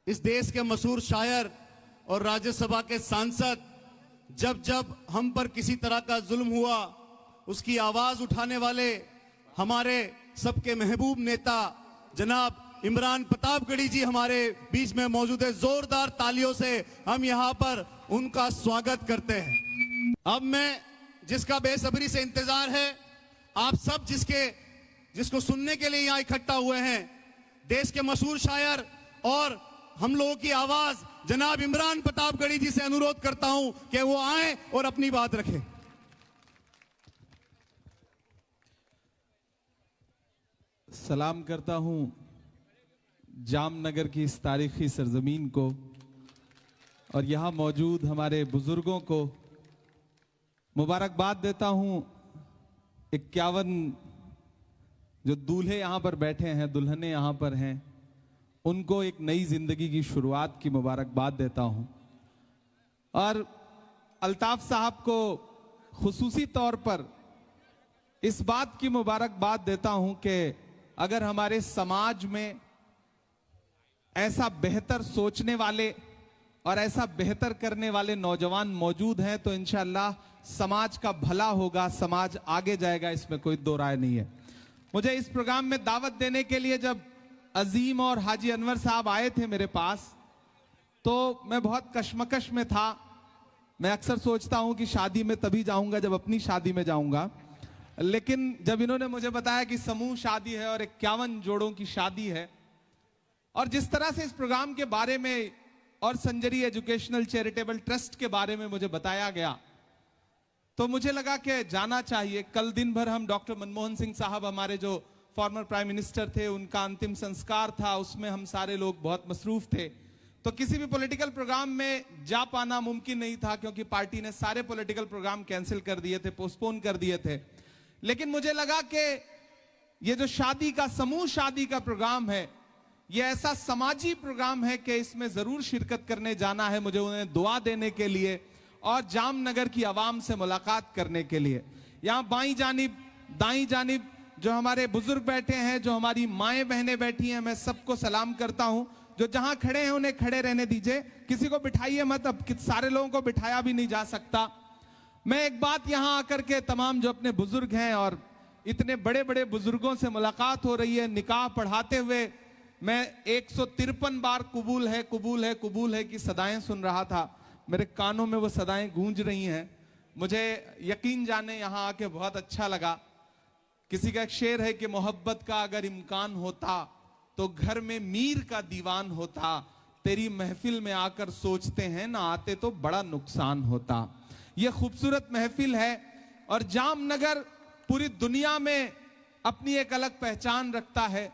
इस देश के मशहूर शायर और राज्यसभा के सांसद जब जब हम पर किसी तरह का जुल्म हुआ, उसकी आवाज उठाने वाले हमारे सबके महबूब नेता जनाब इमरान प्रतापगढ़ी जी हमारे बीच में मौजूद है। जोरदार तालियों से हम यहां पर उनका स्वागत करते हैं। अब मैं जिसका बेसब्री से इंतजार है, आप सब जिसको सुनने के लिए यहां इकट्ठा हुए हैं, देश के मशहूर शायर और हम लोगों की आवाज जनाब इमरान प्रतापगढ़ी जी से अनुरोध करता हूं कि वो आए और अपनी बात रखें। सलाम करता हूं जामनगर की इस तारीखी सरजमीन को और यहां मौजूद हमारे बुजुर्गों को मुबारकबाद देता हूं। 51 जो दूल्हे यहां पर बैठे हैं, दुल्हने यहां पर हैं, उनको एक नई जिंदगी की शुरुआत की मुबारकबाद देता हूं। और अल्ताफ साहब को खुसूसी तौर पर इस बात की मुबारकबाद देता हूं कि अगर हमारे समाज में ऐसा बेहतर सोचने वाले और ऐसा बेहतर करने वाले नौजवान मौजूद हैं तो इंशाअल्लाह समाज का भला होगा, समाज आगे जाएगा, इसमें कोई दो राय नहीं है। मुझे इस प्रोग्राम में दावत देने के लिए जब अजीम और हाजी अनवर साहब आए थे मेरे पास, तो मैं बहुत कश्मकश में था। मैं अक्सर सोचता हूं कि शादी में तभी जाऊंगा जब अपनी शादी में जाऊंगा, लेकिन जब इन्होंने मुझे बताया कि समूह शादी है और 51 जोड़ों की शादी है, और जिस तरह से इस प्रोग्राम के बारे में और संजरी एजुकेशनल चैरिटेबल ट्रस्ट के बारे में मुझे बताया गया, तो मुझे लगा कि जाना चाहिए। कल दिन भर हम डॉक्टर मनमोहन सिंह साहब, हमारे जो फॉर्मर प्राइम मिनिस्टर थे, उनका अंतिम संस्कार था, उसमें हम सारे लोग बहुत मसरूफ थे, तो किसी भी पॉलिटिकल प्रोग्राम में जा पाना मुमकिन नहीं था क्योंकि पार्टी ने सारे पॉलिटिकल प्रोग्राम कैंसिल कर दिए थे, पोस्टपोन कर दिए थे। लेकिन मुझे लगा कि ये जो शादी का, समूह शादी का प्रोग्राम है, ये ऐसा समाजी प्रोग्राम है कि इसमें जरूर शिरकत करने जाना है, मुझे उन्हें दुआ देने के लिए और जामनगर की आवाम से मुलाकात करने के लिए। यहां बाईं जानिब, दाईं जानिब जो हमारे बुजुर्ग बैठे हैं, जो हमारी माएं बहनें बैठी हैं, मैं सबको सलाम करता हूं। जो जहां खड़े हैं उन्हें खड़े रहने दीजिए, किसी को बिठाइए मत, अब सारे लोगों को बिठाया भी नहीं जा सकता। मैं एक बात यहां आकर के तमाम जो अपने बुजुर्ग हैं और इतने बड़े बड़े बुजुर्गों से मुलाकात हो रही है, निकाह पढ़ाते हुए मैं 153 बार कबूल है, कबूल है, कबूल है की सदाएं सुन रहा था। मेरे कानों में वो सदाएं गूंज रही हैं। मुझे यकीन जाने यहां आके बहुत अच्छा लगा। किसी का एक शेर है कि मोहब्बत का अगर इम्कान होता तो घर में मीर का दीवान होता, तेरी महफिल में आकर सोचते हैं ना आते तो बड़ा नुकसान होता। यह खूबसूरत महफिल है और जामनगर पूरी दुनिया में अपनी एक अलग पहचान रखता है।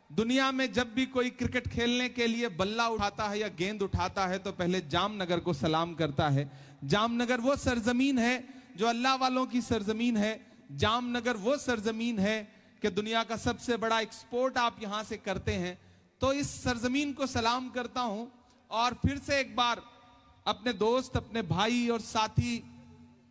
दुनिया में जब भी कोई क्रिकेट खेलने के लिए बल्ला उठाता है या गेंद उठाता है तो पहले जामनगर को सलाम करता है। जामनगर वो सरजमीन है जो अल्लाह वालों की सरजमीन है। जामनगर वो सरजमीन है कि दुनिया का सबसे बड़ा एक्सपोर्ट आप यहां से करते हैं। तो इस सरजमीन को सलाम करता हूं और फिर से एक बार अपने दोस्त, अपने भाई और साथी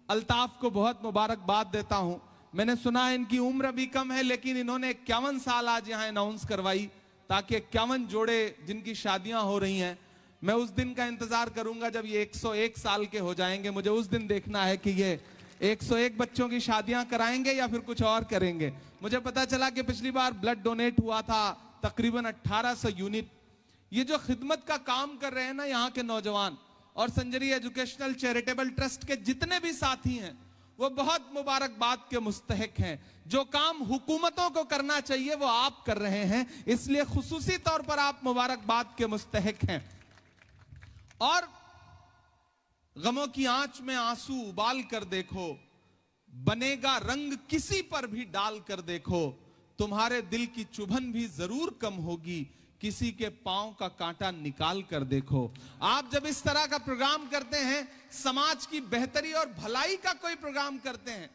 अल्ताफ को बहुत मुबारकबाद देता हूं। मैंने सुना है इनकी उम्र भी कम है, लेकिन इन्होंने 51 साल आज यहां अनाउंस करवाई ताकि 51 जोड़े जिनकी शादियां हो रही हैं, मैं उस दिन का इंतजार करूंगा जब ये 101 साल के हो जाएंगे। मुझे उस दिन देखना है कि ये 101 बच्चों की शादियां कराएंगे या फिर कुछ और करेंगे। मुझे पता चला कि पिछली बार ब्लड डोनेट हुआ था तकरीबन 1800 यूनिट। ये जो खिदमत का काम कर रहे हैं ना यहाँ के नौजवान, और संजरी एजुकेशनल चैरिटेबल ट्रस्ट के जितने भी साथी हैं, वो बहुत मुबारकबाद के मुस्तहिक हैं। जो काम हुकूमतों को करना चाहिए वो आप कर रहे हैं, इसलिए खुसूसी तौर पर आप मुबारकबाद के मुस्तहिक हैं। और गमों की आंच में आंसू उबाल कर देखो, बनेगा रंग किसी पर भी डाल कर देखो, तुम्हारे दिल की चुभन भी जरूर कम होगी, किसी के पांव का कांटा निकाल कर देखो। आप जब इस तरह का प्रोग्राम करते हैं, समाज की बेहतरी और भलाई का कोई प्रोग्राम करते हैं,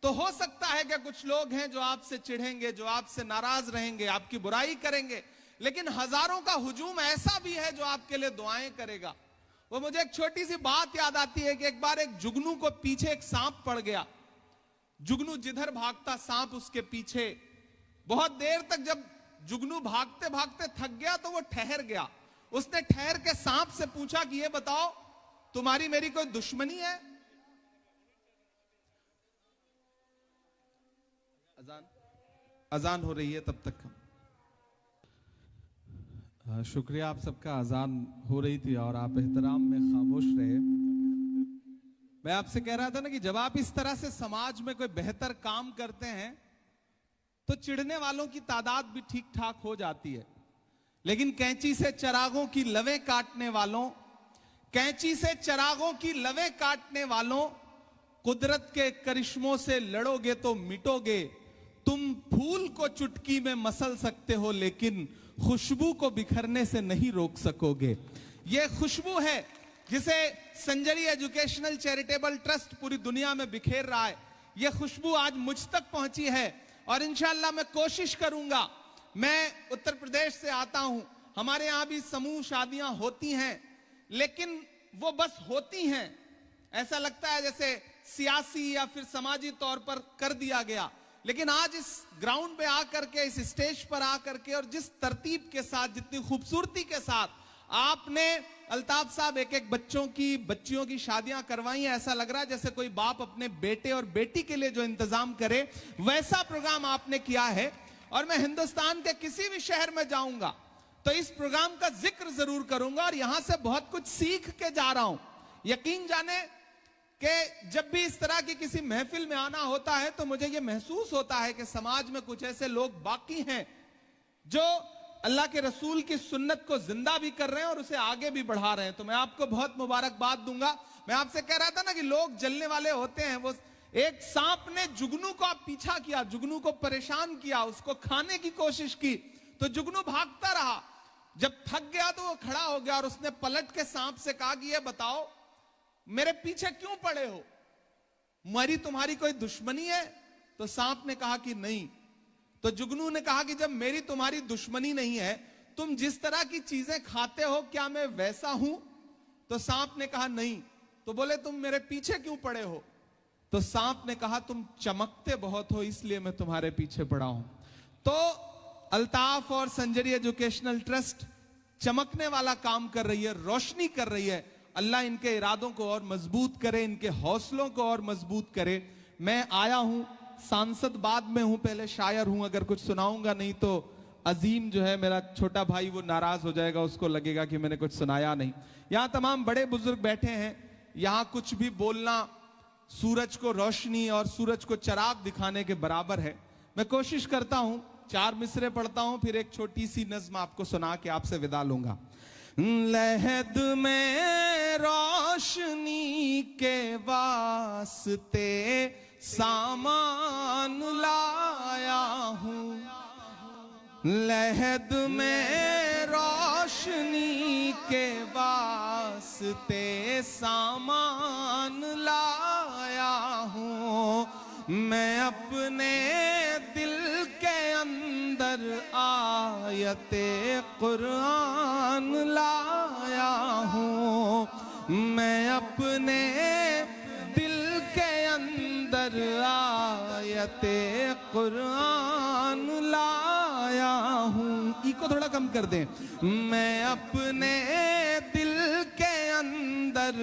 तो हो सकता है कि कुछ लोग हैं जो आपसे चिढ़ेंगे, जो आपसे नाराज रहेंगे, आपकी बुराई करेंगे, लेकिन हजारों का हुजूम ऐसा भी है जो आपके लिए दुआएं करेगा। वो मुझे एक छोटी सी बात याद आती है कि एक बार एक जुगनू को पीछे एक सांप पड़ गया। जुगनू जिधर भागता सांप उसके पीछे। बहुत देर तक जब जुगनू भागते भागते थक गया तो वो ठहर गया। उसने ठहर के सांप से पूछा कि ये बताओ तुम्हारी मेरी कोई दुश्मनी है? अजान हो रही है, तब तक शुक्रिया आप सबका। अजान हो रही थी और आप एहतराम में खामोश रहे। मैं आपसे कह रहा था ना कि जब आप इस तरह से समाज में कोई बेहतर काम करते हैं तो चिढ़ने वालों की तादाद भी ठीक ठाक हो जाती है, लेकिन कैंची से चिरागों की लवें काटने वालों, कैंची से चिरागों की लवें काटने वालों, कुदरत के करिश्मों से लड़ोगे तो मिटोगे। तुम फूल को चुटकी में मसल सकते हो, लेकिन खुशबू को बिखरने से नहीं रोक सकोगे। यह खुशबू है जिसे संजरी एजुकेशनल चैरिटेबल ट्रस्ट पूरी दुनिया में बिखेर रहा है। यह खुशबू आज मुझ तक पहुंची है और इंशाअल्लाह मैं कोशिश करूंगा। मैं उत्तर प्रदेश से आता हूं, हमारे यहां भी समूह शादियां होती हैं, लेकिन वो बस होती हैं। ऐसा लगता है जैसे सियासी या फिर समाजी तौर पर कर दिया गया, लेकिन आज इस ग्राउंड पे आकर के, इस स्टेज पर आकर के और जिस तरतीब के साथ, जितनी खूबसूरती के साथ आपने अल्ताफ साहब एक एक बच्चियों की शादियां करवाई हैं, ऐसा लग रहा है जैसे कोई बाप अपने बेटे और बेटी के लिए जो इंतजाम करे वैसा प्रोग्राम आपने किया है। और मैं हिंदुस्तान के किसी भी शहर में जाऊंगा तो इस प्रोग्राम का जिक्र जरूर करूंगा और यहां से बहुत कुछ सीख के जा रहा हूं। यकीन जाने कि जब भी इस तरह की किसी महफिल में आना होता है तो मुझे यह महसूस होता है कि समाज में कुछ ऐसे लोग बाकी हैं जो अल्लाह के रसूल की सुन्नत को जिंदा भी कर रहे हैं और उसे आगे भी बढ़ा रहे हैं। तो मैं आपको बहुत मुबारकबाद दूंगा। मैं आपसे कह रहा था ना कि लोग जलने वाले होते हैं। वो एक सांप ने जुगनू का पीछा किया, जुगनू को परेशान किया, उसको खाने की कोशिश की, तो जुगनू भागता रहा। जब थक गया तो वो खड़ा हो गया और उसने पलट के सांप से कहा कि ये बताओ मेरे पीछे क्यों पड़े हो, मेरी तुम्हारी कोई दुश्मनी है? तो सांप ने कहा कि नहीं। तो जुगनू ने कहा कि जब मेरी तुम्हारी दुश्मनी नहीं है, तुम जिस तरह की चीजें खाते हो क्या मैं वैसा हूं? तो सांप ने कहा नहीं। तो बोले तुम मेरे पीछे क्यों पड़े हो? तो सांप ने कहा तुम चमकते बहुत हो इसलिए मैं तुम्हारे पीछे पड़ा हूं। तो अल्ताफ और संजरी एजुकेशनल ट्रस्ट चमकने वाला काम कर रही है, रोशनी कर रही है। अल्लाह इनके इरादों को और मजबूत करे, इनके हौसलों को और मजबूत करे। मैं आया हूं, सांसद बाद में हूं, पहले शायर हूं। अगर कुछ सुनाऊंगा नहीं तो अजीम जो है मेरा छोटा भाई वो नाराज हो जाएगा, उसको लगेगा कि मैंने कुछ सुनाया नहीं। यहां तमाम बड़े बुजुर्ग बैठे हैं, यहां कुछ भी बोलना सूरज को रोशनी और सूरज को चराग दिखाने के बराबर है। मैं कोशिश करता हूं, 4 मिसरे पढ़ता हूं, फिर एक छोटी सी नज्म आपको सुना के आपसे विदा लूंगा। लहद में रोशनी के वास्ते सामान लाया हूं, लहद में रोशनी के वास्ते सामान लाया हूं। मैं अपने दिल के अंदर आयते कुरान लाया हूं, मैं अपने दिल के अंदर आयते कुरान लाया हूं। ई को थोड़ा कम कर दें। मैं अपने दिल के अंदर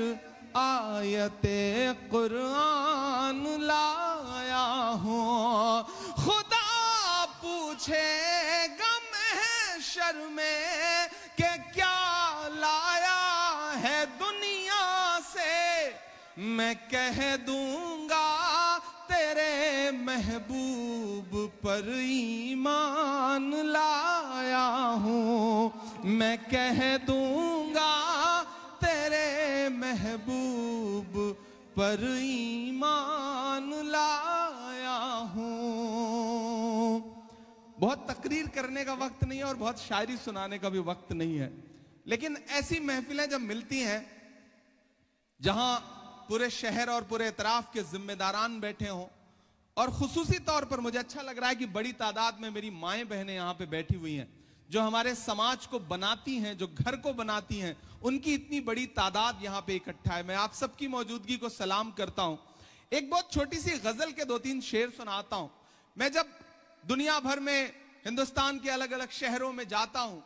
आयते कुरान लाया हूं। खुदा पूछेगा महशर में कि क्या लाया है दुनिया से, मैं कह दूंगा तेरे महबूब पर ईमान लाया हूं, मैं कह दूंगा तेरे महबूब पर ईमान लाया हूं। बहुत तकरीर करने का वक्त नहीं है और बहुत शायरी सुनाने का भी वक्त नहीं है, लेकिन ऐसी महफिलें जब मिलती हैं जहां पूरे शहर और पूरे इतराफ के जिम्मेदारान बैठे हों, और खुसूसी तौर पर मुझे अच्छा लग रहा है कि बड़ी तादाद में मेरी माएं बहनें यहां पे बैठी हुई हैं जो हमारे समाज को बनाती हैं, जो घर को बनाती हैं, उनकी इतनी बड़ी तादाद यहां पे इकट्ठा है। मैं आप सबकी मौजूदगी को सलाम करता हूं। एक बहुत छोटी सी गजल के 2-3 शेर सुनाता हूं। मैं जब दुनिया भर में हिंदुस्तान के अलग अलग शहरों में जाता हूं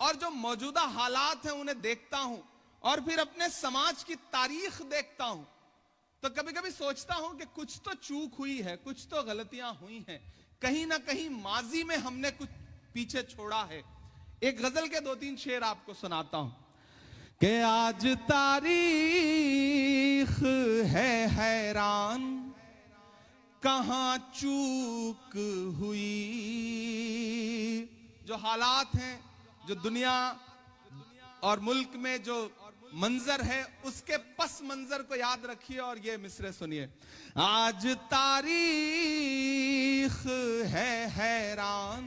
और जो मौजूदा हालात हैं उन्हें देखता हूं और फिर अपने समाज की तारीख देखता हूं, तो कभी कभी सोचता हूं कि कुछ तो चूक हुई है, कुछ तो गलतियां हुई हैं, कहीं ना कहीं माजी में हमने कुछ पीछे छोड़ा है। एक गजल के 2-3 शेर आपको सुनाता हूं कि आज तारीख है हैरान, कहां चूक हुई। जो हालात हैं, जो दुनिया और मुल्क में जो मंजर है, उसके पस मंजर को याद रखिए और ये मिसरे सुनिए। आज तारीख है हैरान,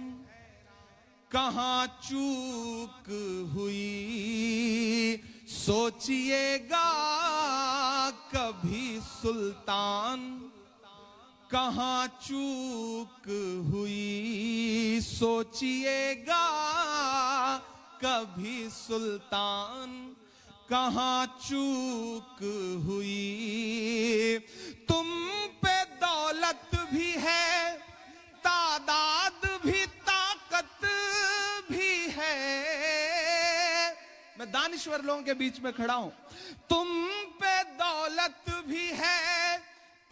कहां चूक हुई। सोचिएगा कभी सुल्तान, कहां चूक हुई। सोचिएगा कभी सुल्तान, कहां चूक हुई। तुम पे दौलत भी है, तादाद भी, ताकत भी है। मैं दानिश्वर लोगों के बीच में खड़ा हूं। तुम पे दौलत भी है,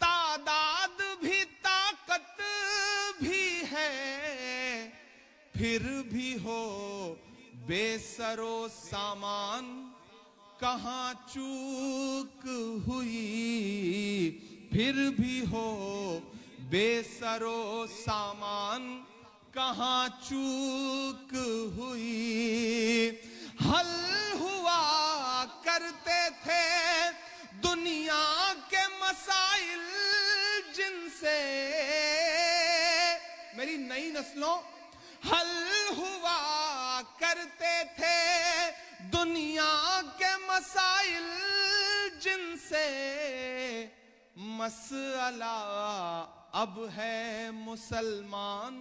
तादाद भी, ताकत भी है, फिर भी हो बेसरो सामान, कहां चूक हुई। फिर भी हो बेसरो सामान, कहां चूक हुई। हल हुआ करते थे दुनिया के मसाइल जिनसे, मेरी नई नस्लों, हल हुआ करते थे दुनिया के मसाइल जिनसे। मसला अब है मुसलमान,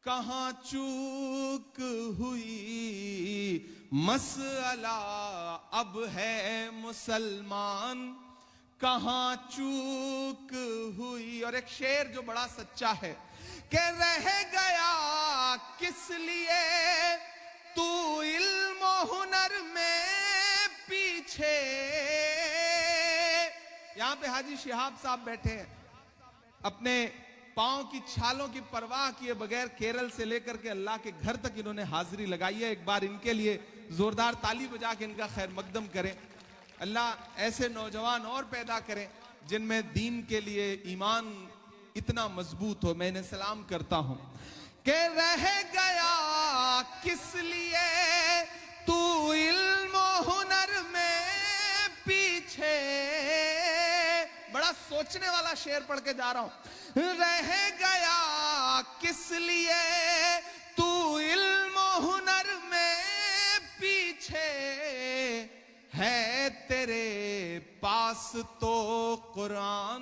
कहां चूक हुई। मसला अब है मुसलमान, कहां चूक हुई। और एक शेर जो बड़ा सच्चा है कि रह गया किस लिए तू इल्म हुनर में पीछे। यहां पे हाजी शिहाब साहब बैठे हैं, अपने पांव की छालों की परवाह किए बगैर केरल से लेकर के अल्लाह के घर तक इन्होंने हाजिरी लगाई है। एक बार इनके लिए जोरदार ताली बजा के इनका खैर मकदम करें। अल्लाह ऐसे नौजवान और पैदा करें जिनमें दीन के लिए ईमान इतना मजबूत हो। मैं इन्हें सलाम करता हूं कि रह गया किस लिए तू इल्म हुनर में पीछे। बड़ा सोचने वाला शेर पढ़ के जा रहा हूं। रह गया किस लिए तू इल्म हुनर में पीछे, है तेरे पास तो कुरान,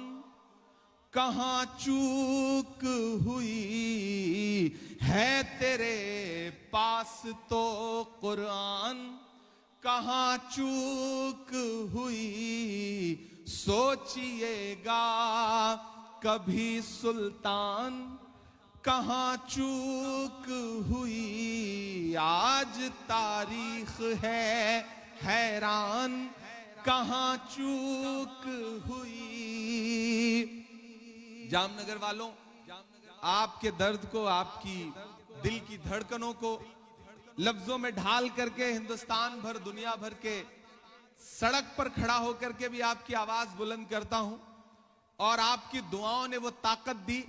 कहां चूक हुई। है तेरे पास तो कुरान, कहां चूक हुई। सोचिएगा कभी सुल्तान, कहां चूक हुई। आज तारीख है हैरान, कहां चूक हुई। जामनगर वालों, आपके दर्द को, आपकी दिल की धड़कनों को लफ्जों में ढाल करके हिंदुस्तान भर, दुनिया भर के सड़क पर खड़ा होकर के भी आपकी आवाज बुलंद करता हूं। और आपकी दुआओं ने वो ताकत दी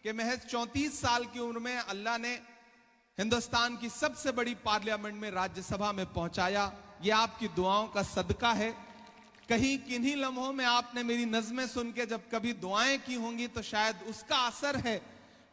कि महज 34 साल की उम्र में अल्लाह ने हिंदुस्तान की सबसे बड़ी पार्लियामेंट में, राज्यसभा में पहुंचाया। ये आपकी दुआओं का सदका है। कहीं किन्हीं लम्हों में आपने मेरी नज़में सुन के जब कभी दुआएं की होंगी तो शायद उसका असर है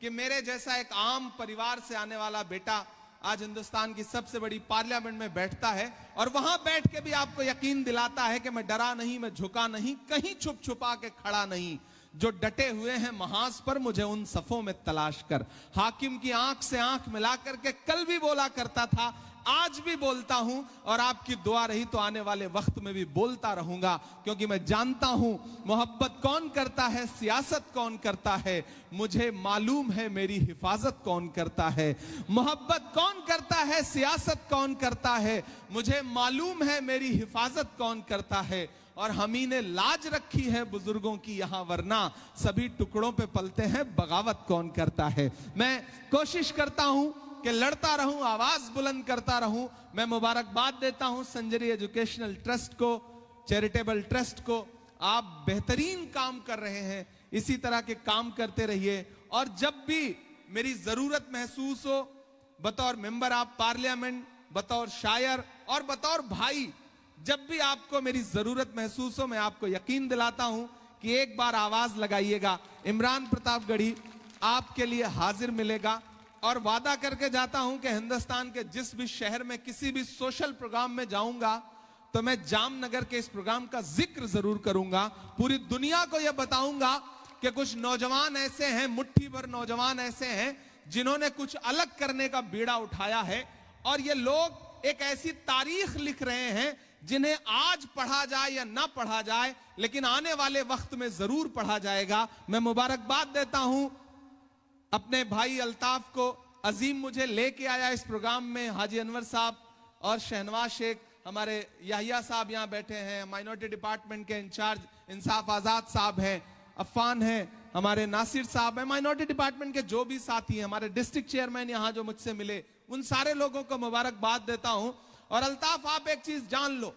कि मेरे जैसा एक आम परिवार से आने वाला बेटा आज हिंदुस्तान की सबसे बड़ी पार्लियामेंट में बैठता है और वहां बैठ के भी आपको यकीन दिलाता है कि मैं डरा नहीं, मैं झुका नहीं, कहीं छुप छुपा के खड़ा नहीं। जो डटे हुए हैं महाज पर, मुझे उन सफों में तलाश कर। हाकिम की आंख से आंख मिला करके कल भी बोला करता था, आज भी बोलता हूं और आपकी दुआ रही तो आने वाले वक्त में भी बोलता रहूंगा, क्योंकि मैं जानता हूं मोहब्बत कौन करता है, सियासत कौन करता है, मुझे मालूम है मेरी हिफाजत कौन करता है। मोहब्बत कौन करता है, सियासत कौन करता है, मुझे मालूम है मेरी हिफाजत कौन करता है। और हम ही ने लाज रखी है बुजुर्गों की यहां, वरना सभी टुकड़ों पे पलते हैं, बगावत कौन करता है। मैं कोशिश करता हूं कि लड़ता रहूं, आवाज बुलंद करता रहूं। मैं मुबारकबाद देता हूं संजरी एजुकेशनल ट्रस्ट को, चैरिटेबल ट्रस्ट को। आप बेहतरीन काम कर रहे हैं, इसी तरह के काम करते रहिए। और जब भी मेरी जरूरत महसूस हो, बतौर मेंबर ऑफ पार्लियामेंट, बतौर शायर और बतौर भाई, जब भी आपको मेरी जरूरत महसूस हो, मैं आपको यकीन दिलाता हूं कि एक बार आवाज लगाइएगा, इमरान प्रतापगढ़ी आपके लिए हाजिर मिलेगा। और वादा करके जाता हूं कि हिंदुस्तान के जिस भी शहर में किसी भी सोशल प्रोग्राम में जाऊंगा तो मैं जामनगर के इस प्रोग्राम का जिक्र जरूर करूंगा। पूरी दुनिया को यह बताऊंगा कि कुछ नौजवान ऐसे हैं, मुट्ठी भर नौजवान ऐसे हैं जिन्होंने कुछ अलग करने का बीड़ा उठाया है। और ये लोग एक ऐसी तारीख लिख रहे हैं जिन्हें आज पढ़ा जाए या ना पढ़ा जाए, लेकिन आने वाले वक्त में जरूर पढ़ा जाएगा। मैं मुबारकबाद देता हूं अपने भाई अल्ताफ को। अजीम मुझे लेके आया इस प्रोग्राम में, हाजी अनवर साहब और शहनवाज शेख, हमारे याहिया साहब यहां बैठे हैं, माइनॉरिटी डिपार्टमेंट के इंचार्ज इंसाफ आजाद साहब हैं, अफान हैं, हमारे नासिर साहब हैं, माइनॉरिटी डिपार्टमेंट के जो भी साथी हैं, हमारे डिस्ट्रिक्ट चेयरमैन यहां जो मुझसे मिले, उन सारे लोगों को मुबारकबाद देता हूं। और अल्ताफ, आप एक चीज जान लो,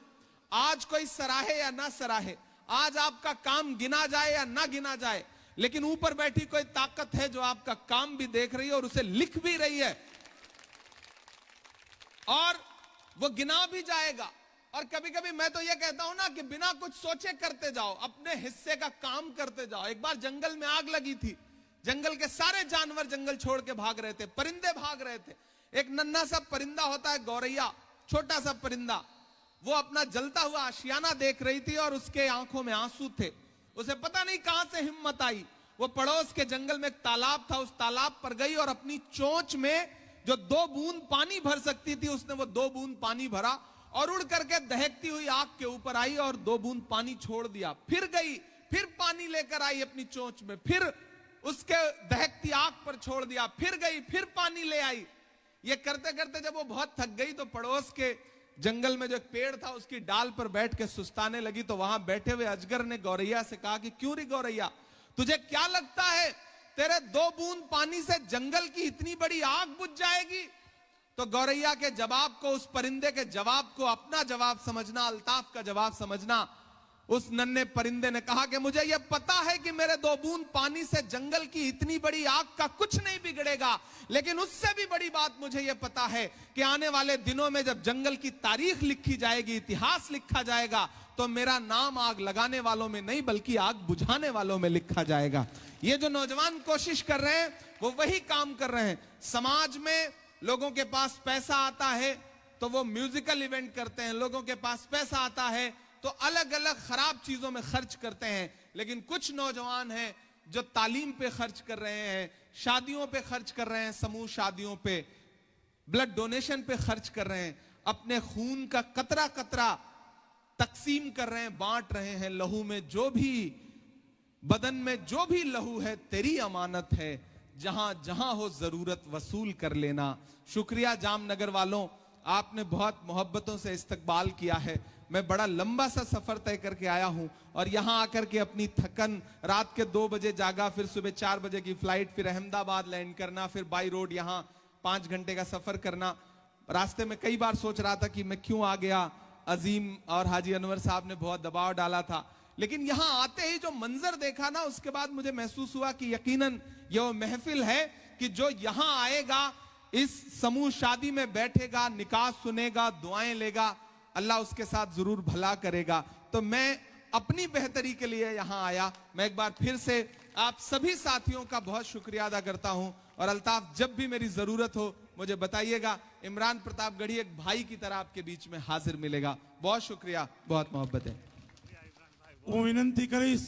आज कोई सराहे या ना सराहे, आज आपका काम गिना जाए या ना गिना जाए, लेकिन ऊपर बैठी कोई ताकत है जो आपका काम भी देख रही है और उसे लिख भी रही है, और वो गिना भी जाएगा। और कभी कभी मैं तो ये कहता हूं ना कि बिना कुछ सोचे करते जाओ, अपने हिस्से का काम करते जाओ। एक बार जंगल में आग लगी थी, जंगल के सारे जानवर जंगल छोड़ के भाग रहे थे, परिंदे भाग रहे थे। एक नन्हा सा परिंदा होता है गौरैया, छोटा सा परिंदा, वो अपना जलता हुआ आशियाना देख रही थी और उसके आंखों में आंसू थे। उसे पता नहीं कहां से हिम्मत आई, वो पड़ोस के जंगल में एक तालाब था, उस तालाब पर गई और अपनी चोंच में जो 2 बूंद पानी भर सकती थी, उसने वो 2 बूंद पानी भरा और उड़ करके दहकती हुई आग के ऊपर आई और 2 बूंद पानी छोड़ दिया। फिर गई, फिर पानी लेकर आई अपनी चोंच में, फिर उसके दहकती आग पर छोड़ दिया, फिर गई, फिर पानी ले आई। ये करते करते जब वो बहुत थक गई तो पड़ोस के जंगल में जो एक पेड़ था उसकी डाल पर बैठ के सुस्ताने लगी। तो वहां बैठे हुए अजगर ने गौरैया से कहा कि क्यों रे गौरैया, तुझे क्या लगता है तेरे 2 बूंद पानी से जंगल की इतनी बड़ी आग बुझ जाएगी? तो गौरैया के जवाब को, उस परिंदे के जवाब को अपना जवाब समझना, अल्ताफ का जवाब समझना। उस नन्हे परिंदे ने कहा कि मुझे यह पता है कि मेरे 2 बूंद पानी से जंगल की इतनी बड़ी आग का कुछ नहीं बिगड़ेगा, लेकिन उससे भी बड़ी बात मुझे यह पता है कि आने वाले दिनों में जब जंगल की तारीख लिखी जाएगी, इतिहास लिखा जाएगा, तो मेरा नाम आग लगाने वालों में नहीं बल्कि आग बुझाने वालों में लिखा जाएगा। ये जो नौजवान कोशिश कर रहे हैं वो वही काम कर रहे हैं। समाज में लोगों के पास पैसा आता है तो वो म्यूजिकल इवेंट करते हैं, लोगों के पास पैसा आता है तो अलग अलग खराब चीजों में खर्च करते हैं। लेकिन कुछ नौजवान हैं जो तालीम पे खर्च कर रहे हैं, शादियों पे खर्च कर रहे हैं, समूह शादियों पे, ब्लड डोनेशन पे खर्च कर रहे हैं, अपने खून का कतरा कतरा तकसीम कर रहे हैं, बांट रहे हैं। लहू में जो भी, बदन में जो भी लहू है तेरी अमानत है, जहां जहां हो जरूरत वसूल कर लेना। शुक्रिया जामनगर वालों, आपने बहुत मोहब्बतों से इस्तकबाल किया है। मैं बड़ा लंबा सा सफर तय करके आया हूं और यहां आकर के अपनी थकन, रात के 2 बजे जागा, फिर सुबह 4 बजे की फ्लाइट, फिर अहमदाबाद लैंड करना, फिर बाई रोड यहां 5 घंटे का सफर करना। रास्ते में कई बार सोच रहा था कि मैं क्यों आ गया। अजीम और हाजी अनवर साहब ने बहुत दबाव डाला था, लेकिन यहां आते ही जो मंजर देखा ना, उसके बाद मुझे महसूस हुआ कि यकीनन ये वो महफिल है कि जो यहां आएगा, इस समूह शादी में बैठेगा, निकाह सुनेगा, दुआएं लेगा, अल्लाह उसके साथ जरूर भला करेगा। तो मैं अपनी बेहतरी के लिए यहां आया। मैं एक बार फिर से आप सभी साथियों का बहुत शुक्रिया अदा करता हूं। और अल्ताफ, जब भी मेरी जरूरत हो मुझे बताइएगा। इमरान प्रतापगढ़ी एक भाई की तरह आपके बीच में हाजिर मिलेगा। बहुत शुक्रिया, बहुत मोहब्बत है। હું વિનંતી કરીશ